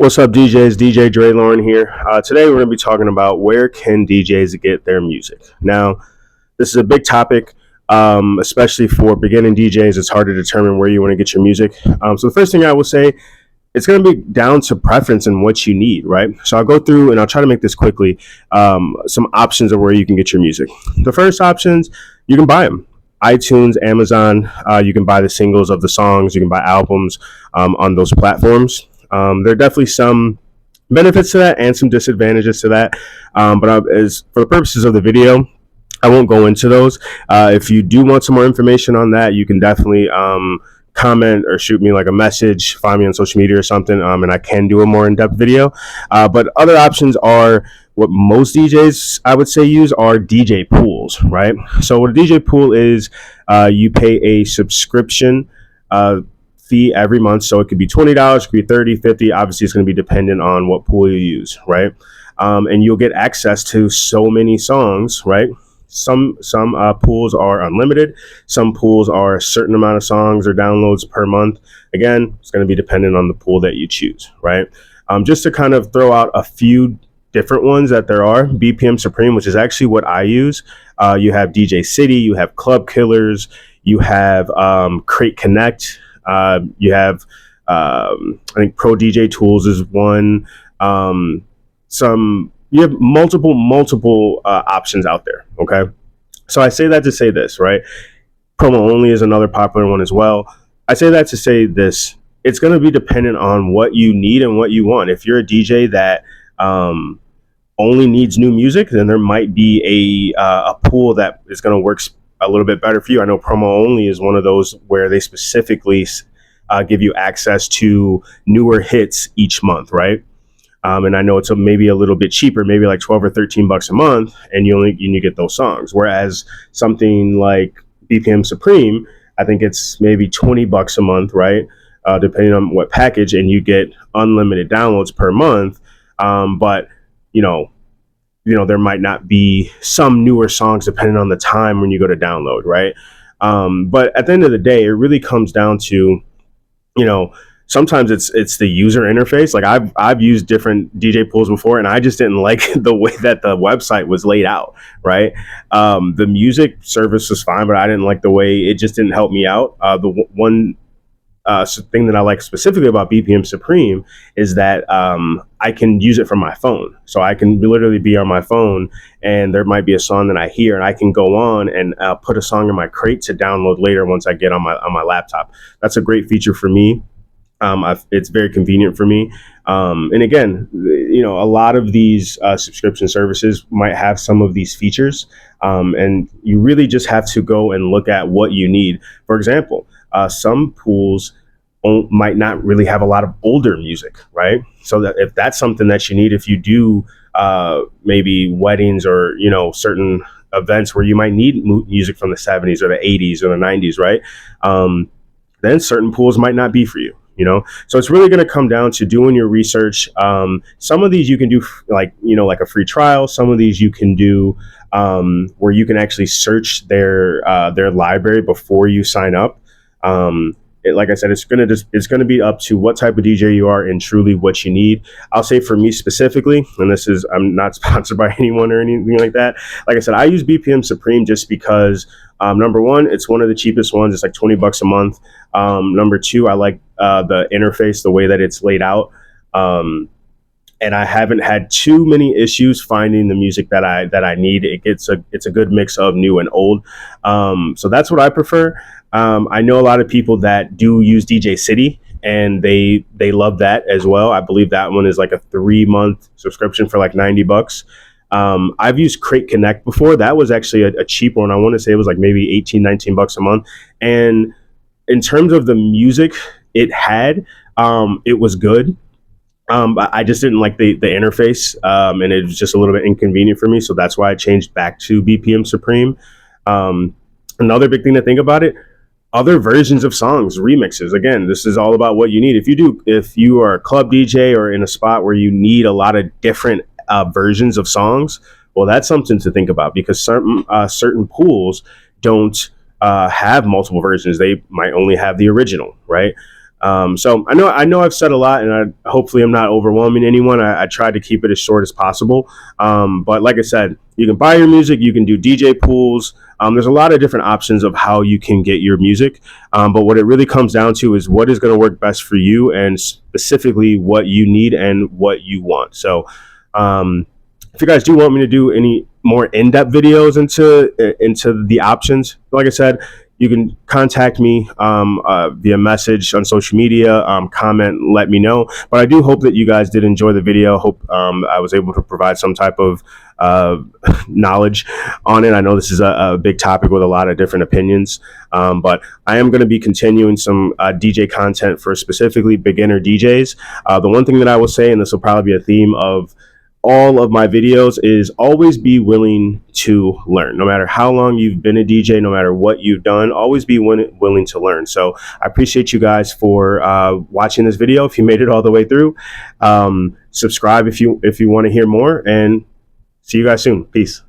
What's up, DJs? DJ Dre Lauren here. Today we're going to be talking about where can DJs get their music. Now, this is a big topic, especially for beginning DJs. It's hard to determine where you want to get your music. So the first thing I will say, it's going to be down to preference and what you need, right? So I'll go through and I'll try to make this quickly. Some options of where you can get your music. The first options, you can buy them. iTunes, Amazon, you can buy the singles of the songs. You can buy albums on those platforms. There are definitely some benefits to that and some disadvantages to that. As for the purposes of the video, I won't go into those. If you do want some more information on that, you can definitely comment or shoot me like a message, find me on social media or something, and I can do a more in-depth video. But other options are what most DJs, I would say, use are DJ pools, right? So what a DJ pool is, you pay a subscription fee every month. So it could be $20, it could be 30, 50. Obviously, it's going to be dependent on what pool you use, right? And you'll get access to so many songs, right? Some pools are unlimited. Some pools are a certain amount of songs or downloads per month. Again, it's going to be dependent on the pool that you choose, right? Just to kind of throw out a few different ones that there are, BPM Supreme, which is actually what I use. You have DJ City, you have Club Killers, you have Crate Connect. You have, I think Pro DJ Tools is one. You have multiple options out there. Okay. So I say that to say this, right? Promo only is another popular one as well. I say that to say this, it's going to be dependent on what you need and what you want. If you're a DJ that, only needs new music, then there might be a pool that is going to work a little bit better for you. I know Promo Only is one of those where they specifically give you access to newer hits each month, right? And I know it's maybe a little bit cheaper, maybe like 12 or 13 bucks a month, and you get those songs. Whereas something like BPM Supreme, I think it's maybe 20 bucks a month, right? Depending on what package, and you get unlimited downloads per month. But there might not be some newer songs depending on the time when you go to download, right? But at the end of the day, it really comes down to, sometimes it's the user interface. Like I've used different DJ pools before, and I just didn't like the way that the website was laid out, right? The music service was fine, but I didn't like the way it just didn't help me out. The one thing that I like specifically about BPM Supreme is that I can use it from my phone. So I can literally be on my phone, and there might be a song that I hear, and I can go on and put a song in my crate to download later once I get on my laptop. That's a great feature for me. It's very convenient for me. And again, a lot of these subscription services might have some of these features, and you really just have to go and look at what you need. For example, some pools might not really have a lot of older music, right? So that if that's something that you need, if you do maybe weddings or certain events where you might need music from the 70s or the 80s or the 90s, right? Then certain pools might not be for you. So it's really going to come down to doing your research. Some of these you can do like a free trial. Some of these you can do where you can actually search their library before you sign up. Like I said, it's gonna be up to what type of DJ you are and truly what you need. I'll say for me specifically, and I'm not sponsored by anyone or anything like that. Like I said, I use BPM Supreme just because number one, it's one of the cheapest ones. It's like 20 bucks a month. Number two, I like the interface, the way that it's laid out. And I haven't had too many issues finding the music that I need. It's a good mix of new and old. So that's what I prefer. I know a lot of people that do use DJ City, and they love that as well. I believe that one is like a 3-month subscription for like 90 bucks. I've used Crate Connect before. That was actually a cheap one. I want to say it was like maybe 18, 19 bucks a month. And in terms of the music it had, it was good. But I just didn't like the interface, and it was just a little bit inconvenient for me. So that's why I changed back to BPM Supreme. Another big thing to think about it, other versions of songs, remixes. Again, this is all about what you need. If you are a club DJ or in a spot where you need a lot of different versions of songs, well, that's something to think about, because certain pools don't have multiple versions. They might only have the original, right? So I know I've said a lot, and hopefully I'm not overwhelming anyone. I tried to keep it as short as possible. But like I said, you can buy your music, you can do DJ pools. There's a lot of different options of how you can get your music. But what it really comes down to is what is going to work best for you, and specifically what you need and what you want. So, if you guys do want me to do any more in-depth videos into the options, like I said, you can contact me via message on social media, comment, let me know. But I do hope that you guys did enjoy the video. Hope I was able to provide some type of knowledge on it. I know this is a big topic with a lot of different opinions, but I am going to be continuing some DJ content for specifically beginner DJs. The one thing that I will say, and this will probably be a theme of all of my videos, is always be willing to learn. No matter how long you've been a DJ, no matter what you've done, always be willing to learn. So I appreciate you guys for watching this video. If you made it all the way through, subscribe if you want to hear more, and see you guys soon. Peace.